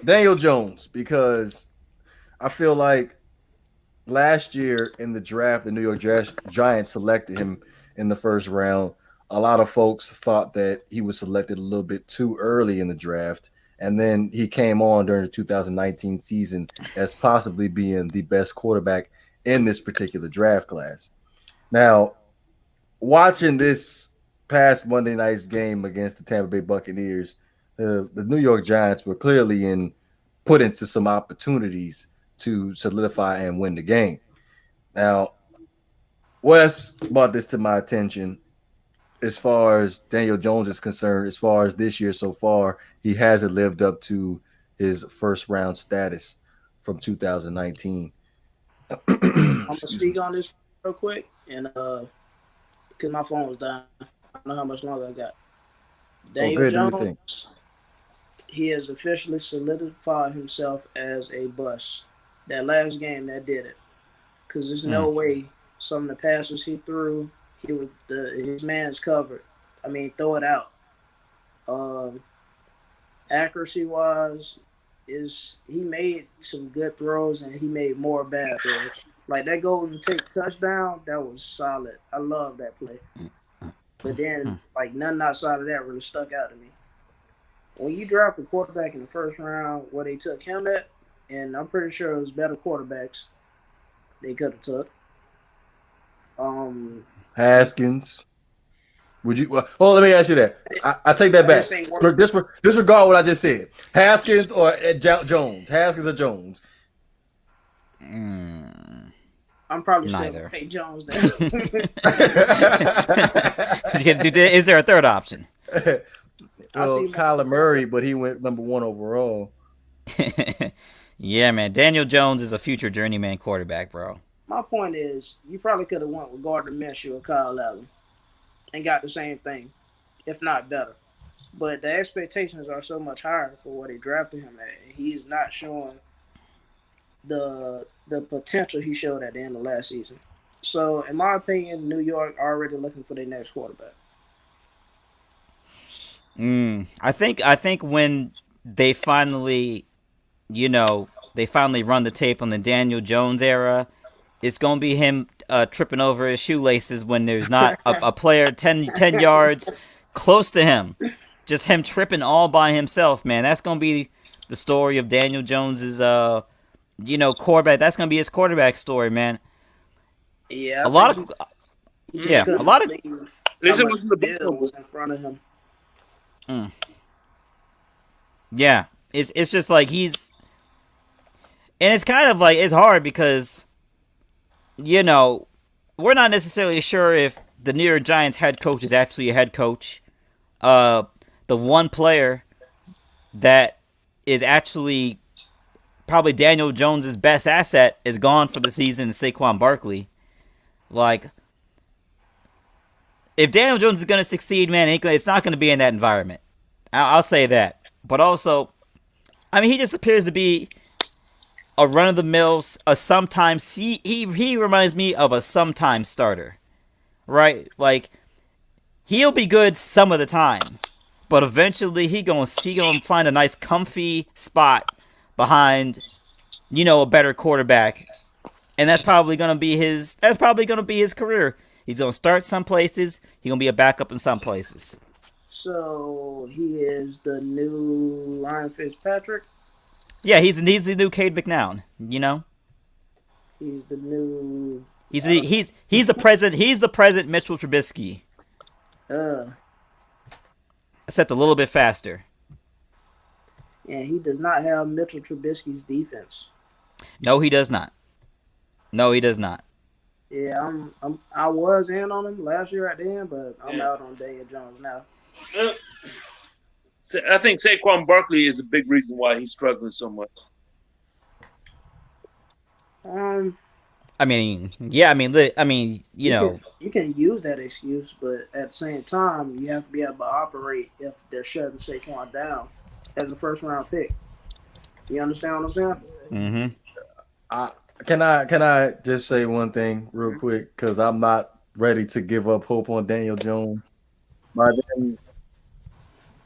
Daniel Jones, because I feel like last year in the draft, the New York Giants selected him in the first round. A lot of folks thought that he was selected a little bit too early in the draft. And then he came on during the 2019 season as possibly being the best quarterback in this particular draft class. Now, watching this past Monday night's game against the Tampa Bay Buccaneers, the New York Giants were clearly put into some opportunities to solidify and win the game. Now, Wes brought this to my attention as far as Daniel Jones is concerned. As far as this year so far, he hasn't lived up to his first round status from 2019. I'm gonna Excuse me. speak on this real quick, and because my phone was dying, I don't know how much longer I got. Oh, Daniel good. Do your thing. Jones, he has officially solidified himself as a bust. That last game, that did it. Because there's no Mm. way some of the passes he threw, his man's covered. I mean, throw it out. Um, Accuracy wise, is he made some good throws and he made more bad throws. Like that Golden Tate touchdown, that was solid. I love that play. But then, like nothing outside of that really stuck out to me. When you draft a quarterback in the first round, where they took him at, and I'm pretty sure it was better quarterbacks they could have took. Um, Haskins. Would you? Well, let me ask you that. I take that back. this ain't work. For disregard what I just said. Haskins or Jones? Haskins or Jones? Mm. I'm probably still Neither. gonna take Jones down. Is there a third option? I Well, see Kyler Murray, but he went number one overall. Yeah, man. Daniel Jones is a future journeyman quarterback, bro. my point is, you probably could have went with Gardner Minshew or Kyle Allen and got the same thing, if not better. But the expectations are so much higher for what they drafted him at. He's not showing the potential he showed at the end of last season. So, in my opinion, New York already looking for their next quarterback. I think when they finally, they finally run the tape on the Daniel Jones era, it's gonna be him tripping over his shoelaces when there's not a player 10 yards close to him. Just him tripping all by himself, man. That's gonna be the story of Daniel Jones's quarterback. That's gonna be his quarterback story, man. Yeah, A I lot think of he yeah, just a couldn't lot of believe At how least it much wasn't the skill Buffalo. was in front of him. mm, yeah. It's just like and it's kind of like it's hard because you know we're not necessarily sure if the New York Giants head coach is actually a head coach. Uh, the one player that is actually probably Daniel Jones's best asset is gone for the season, Saquon Barkley. Like, if Daniel Jones is gonna succeed, man, it's not gonna be in that environment. I'll say that. But also, I mean, he just appears to be a run of the mill, a sometimes he reminds me of a sometimes starter, right? Like he'll be good some of the time, but eventually he gonna find a nice comfy spot behind a better quarterback, and that's probably gonna be his career. He's gonna start some places. He's gonna be a backup in some places. So he is the new Ryan Fitzpatrick. Yeah, he's the new Cade McNown. He's the new. He's the president. He's the present Mitchell Trubisky, Uh, except a little bit faster. and he does not have Mitchell Trubisky's defense. No, he does not. No, he does not. Yeah, I was in on him last year at the end, but I'm Yeah. out on Daniel Jones now. Uh, I think Saquon Barkley is a big reason why he's struggling so much. Um, I mean, yeah. you can use that excuse, but at the same time, you have to be able to operate if they're shutting Saquon down as a first round pick. You understand what I'm saying? Mm-hmm. I can I just say one thing real quick because I'm not ready to give up hope on Daniel Jones. By then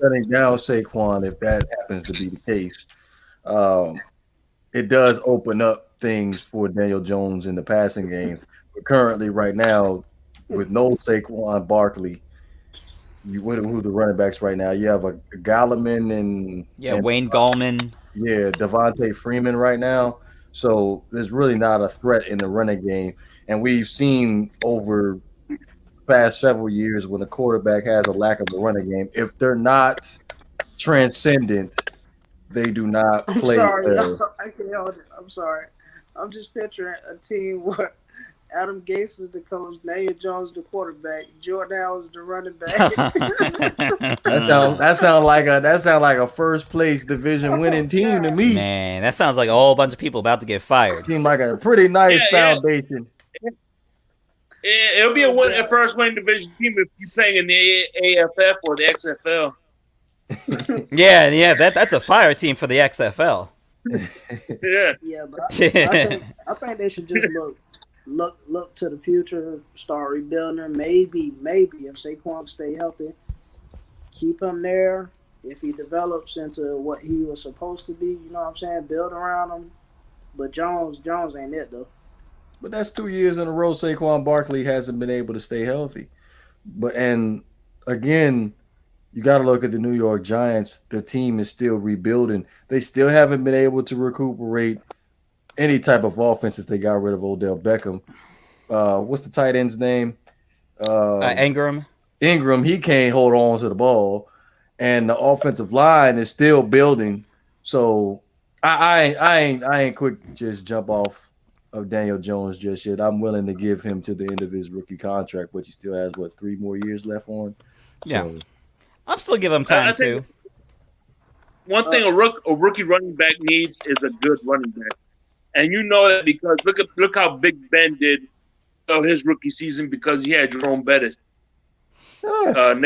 shutting down Saquon, if that happens to be the case. um, it does open up things for Daniel Jones in the passing game. But currently, right now, with no Saquon Barkley, who the running backs right now? You have a Galliman and Wayne Gallman. yeah, Devontae Freeman right now. So there's really not a threat in the running game. And we've seen over the past several years when a quarterback has a lack of a running game, if they're not transcendent, they do not I'm play sorry, well. I can't hold it. I'm sorry. I'm just picturing a team where Adam Gase was the coach, Daniel Jones the quarterback, Jordan Howard was the running back. That sound like a first place division winning team to me. Man, that sounds like a whole bunch of people about to get fired. Seemed like a pretty nice foundation. Yeah, it'll be a first win division team if you're playing in the AFF or the XFL. Yeah, that's a fire team for the XFL. Yeah. Yeah, but I think they should just look to the future, start rebuilding. Maybe if Saquon stay healthy, keep him there. If he develops into what he was supposed to be, you know what I'm saying, build around him. But Jones ain't it though. But that's 2 years in a row Saquon Barkley hasn't been able to stay healthy. And again, you got to look at the New York Giants. The team is still rebuilding. They still haven't been able to recuperate any type of offense since they got rid of Odell Beckham. What's the tight end's name? Ingram. Ingram, he can't hold on to the ball. And the offensive line is still building. So I ain't quick to just jump off of Daniel Jones just yet. I'm willing to give him to the end of his rookie contract, but he still has 3 more years left on. Yeah. So, I'm still giving him time too. One thing a rookie running back needs is a good running back, and you know that because look how Big Ben did his rookie season because he had Jerome Bettis. Next to him.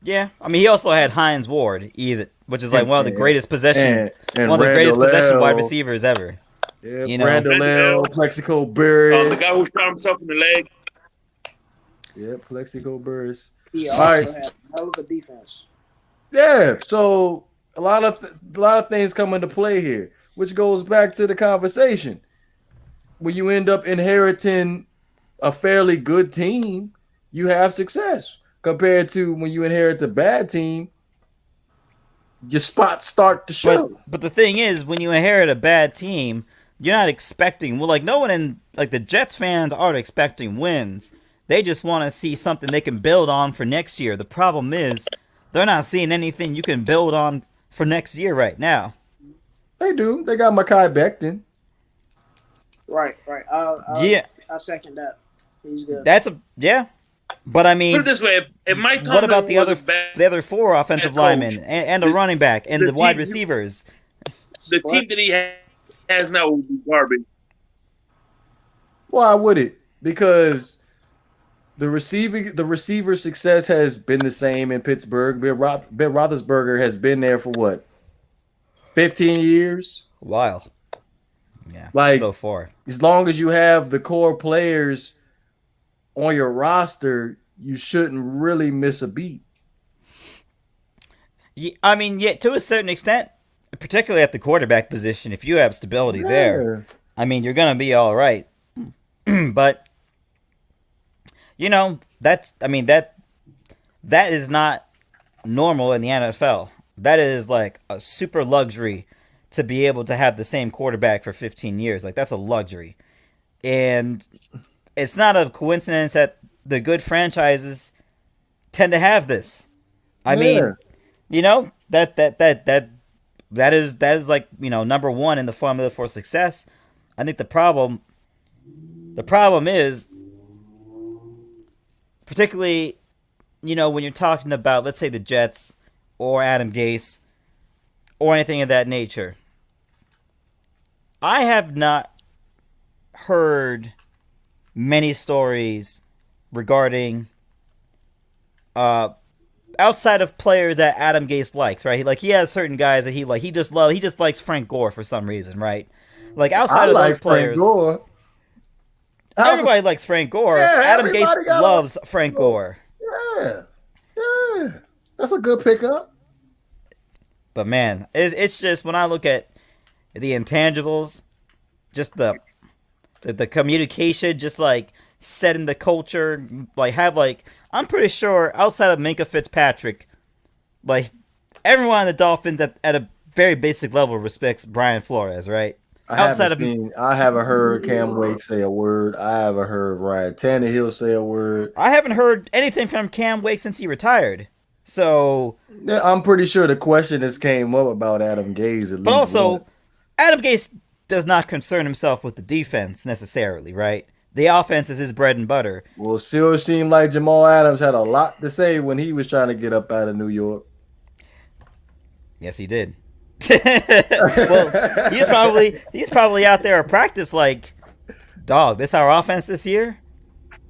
Yeah, I mean he also had Hines Ward, which is like one of the greatest possession wide receivers ever. Yeah, you know, Randall, Plexico Burris. The guy who shot himself in the leg. Yeah, Plexico Burris. He also had a hell of a defense. Yeah, so a lot of things come into play here, which goes back to the conversation. When you end up inheriting a fairly good team, you have success compared to when you inherit a bad team. Your spots start to show. But the thing is, when you inherit a bad team, you're not expecting. Well, like no one in the Jets fans aren't expecting wins. They just want to see something they can build on for next year. The problem is they're not seeing anything you can build on for next year right now. They do. They got Mekhi Becton. Right. I second that. He's good. But I mean, put it this way: if Mike Tomlin what about the the other 4 offensive linemen and a running back and the wide receivers? The team that he has now will be garbage. Why would it? Because the receiver success has been the same in Pittsburgh. Ben Roethlisberger has been there for 15 years? Wow. Yeah. So far. As long as you have the core players on your roster, you shouldn't really miss a beat. I mean, to a certain extent, particularly at the quarterback position, if you have stability there, I mean, you're going to be all right. But that is not normal in the NFL. That is like a super luxury to be able to have the same quarterback for 15 years. Like that's a luxury. And it's not a coincidence that the good franchises tend to have this. I mean, that is like, number one in the formula for success. I think the problem is, particularly, when you're talking about, let's say, the Jets or Adam Gase or anything of that nature, I have not heard many stories regarding outside of players that Adam Gase likes, right? He has certain guys that he just likes Frank Gore for some reason, right? Like outside of those players, everybody likes Frank Gore. Yeah, Adam Gase loves Frank Gore. Yeah, that's a good pickup. But man, it's just when I look at the intangibles, just the communication, just like setting the culture, like have like I'm pretty sure outside of Minka Fitzpatrick, like everyone on the Dolphins at a very basic level respects Brian Flores, right? I haven't heard Cam Wake say a word. I haven't heard Ryan Tannehill say a word. I haven't heard anything from Cam Wake since he retired. So, Yeah, I'm pretty sure the question has came up about Adam Gase. but also, Adam Gase does not concern himself with the defense necessarily, right? The offense is his bread and butter. Well, it still seemed like Jamal Adams had a lot to say when he was trying to get up out of New York. Yes, he did. Well, he's probably out there at practice like, dog, this our offense this year?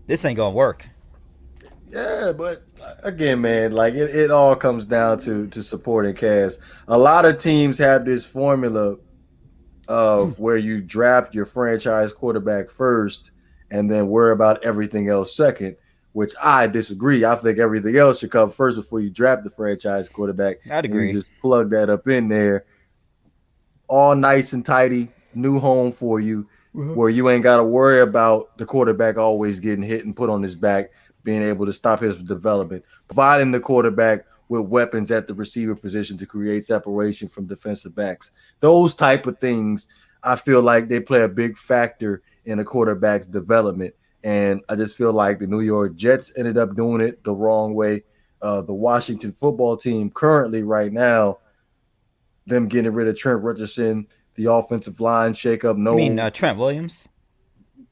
This ain't gonna work. Yeah, but again, man, like it all comes down to supporting cast. A lot of teams have this formula of where you draft your franchise quarterback first and then worry about everything else second, which I disagree. I think everything else should come first before you draft the franchise quarterback. I'd agree. You just plug that up in there. All nice and tidy, new home for you, where you ain't got to worry about the quarterback always getting hit and put on his back, being able to stop his development, providing the quarterback with weapons at the receiver position to create separation from defensive backs. Those type of things, I feel like they play a big factor in a quarterback's development. And I just feel like the New York Jets ended up doing it the wrong way. The Washington football team currently right now, them getting rid of Trent Richardson, the offensive line shakeup. No, I mean Trent Williams.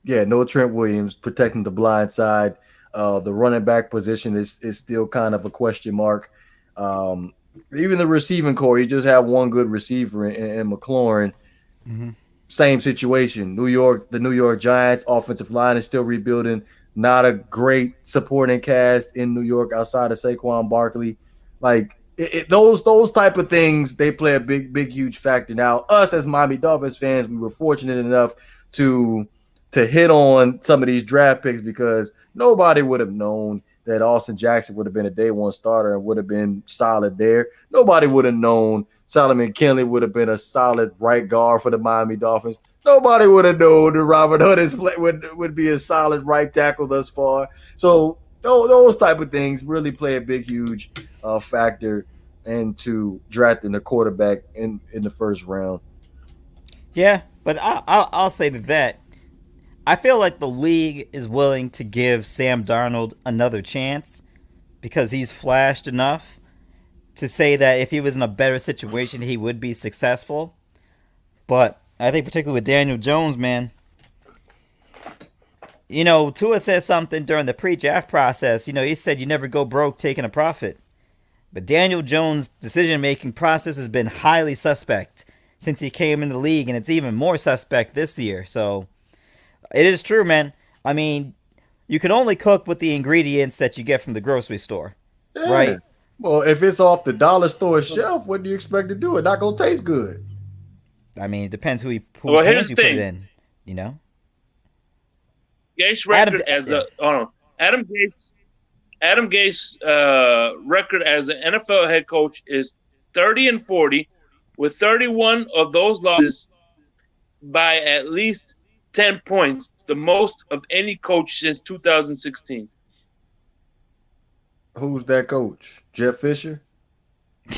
Yeah, no Trent Williams protecting the blind side. The running back position is still kind of a question mark. Even the receiving core, you just have one good receiver in McLaurin. Mm-hmm. Same situation. The New York Giants offensive line is still rebuilding. Not a great supporting cast in New York outside of Saquon Barkley. Like those type of things, they play a big, huge factor. Now, us as Miami Dolphins fans, we were fortunate enough to hit on some of these draft picks because nobody would have known that Austin Jackson would have been a day one starter and would have been solid there. Nobody would have known Solomon Kinley would have been a solid right guard for the Miami Dolphins. Nobody would have known that Robert Hunt would be a solid right tackle thus far. So those type of things really play a big, huge factor into drafting a quarterback in the first round. Yeah, but I'll say that I feel like the league is willing to give Sam Darnold another chance because he's flashed enough to say that if he was in a better situation, he would be successful. But I think particularly with Daniel Jones, man, Tua said something during the pre-draft process. He said you never go broke taking a profit. But Daniel Jones' decision-making process has been highly suspect since he came in the league, and it's even more suspect this year. So it is true, man. I mean, you can only cook with the ingredients that you get from the grocery store, right? Well, if it's off the dollar store shelf, what do you expect to do? It's not going to taste good. I mean, it depends whose here's hands the you put thing. it in, Gase record Adam Gase record as an NFL head coach is 30-40, with 31 of those losses by at least 10 points, the most of any coach since 2016. Who's that coach? Jeff Fisher?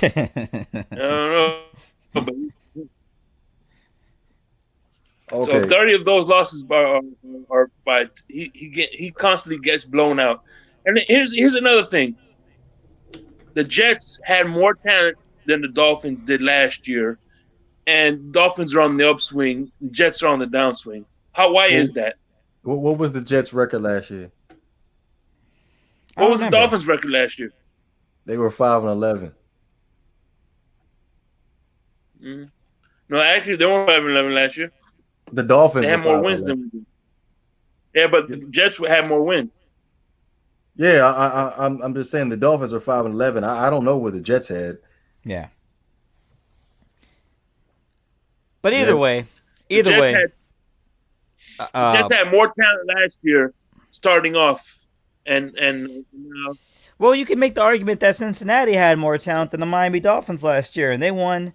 I don't know. But Okay. So 30 of those losses are by he constantly gets blown out. And here's another thing. The Jets had more talent than the Dolphins did last year, and Dolphins are on the upswing. Jets are on the downswing. Why is that? What was the Jets' record last year? What was the Dolphins' record last year? They were 5-11. Mm-hmm. No, actually, they were 5-11 last year. The Dolphins They had more wins than we did. Yeah, but the Jets had more wins. Yeah, I'm just saying the Dolphins are 5-11. I don't know what the Jets had. Yeah. But either way, the Jets had more talent last year starting off and you know, Well, you can make the argument that Cincinnati had more talent than the Miami Dolphins last year, and they won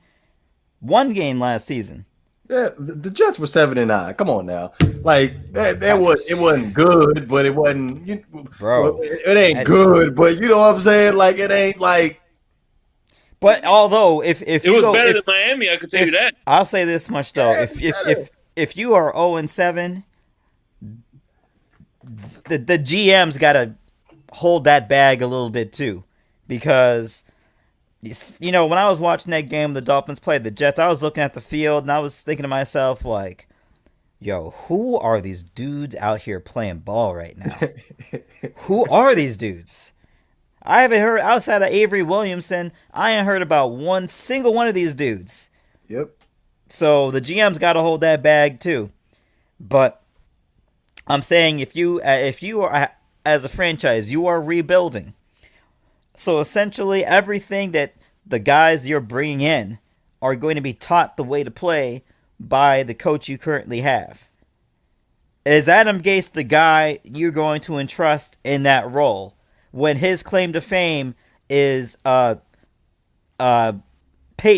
one game last season. Yeah, the Jets were 7-9. Come on now, like that was it wasn't good, but it wasn't. Bro, it ain't good, but you know what I'm saying? Like it ain't like. But although if it you was go, better if, than Miami. I can tell you that. I'll say this much though, Yeah, if you are 0-7, the GM's got to hold that bag a little bit too, because you know when I was watching that game, the Dolphins played the Jets. I was looking at the field and I was thinking to myself like, "Yo, who are these dudes out here playing ball right now? Who are these dudes?" I haven't heard outside of Avery Williamson. I ain't heard about one single one of these dudes. Yep. So the GM's got to hold that bag too. But I'm saying if you are as a franchise, you are rebuilding. So essentially, everything that the guys you're bringing in are going to be taught the way to play by the coach you currently have. Is Adam Gase the guy you're going to entrust in that role when his claim to fame is Peyton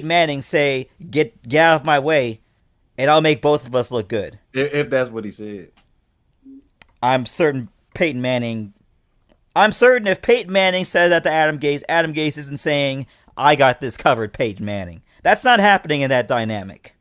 Manning say, get out of my way, and I'll make both of us look good? If that's what he said. I'm certain Peyton Manning. I'm certain if Peyton Manning says that to Adam Gase isn't saying, I got this covered, Peyton Manning. That's not happening in that dynamic.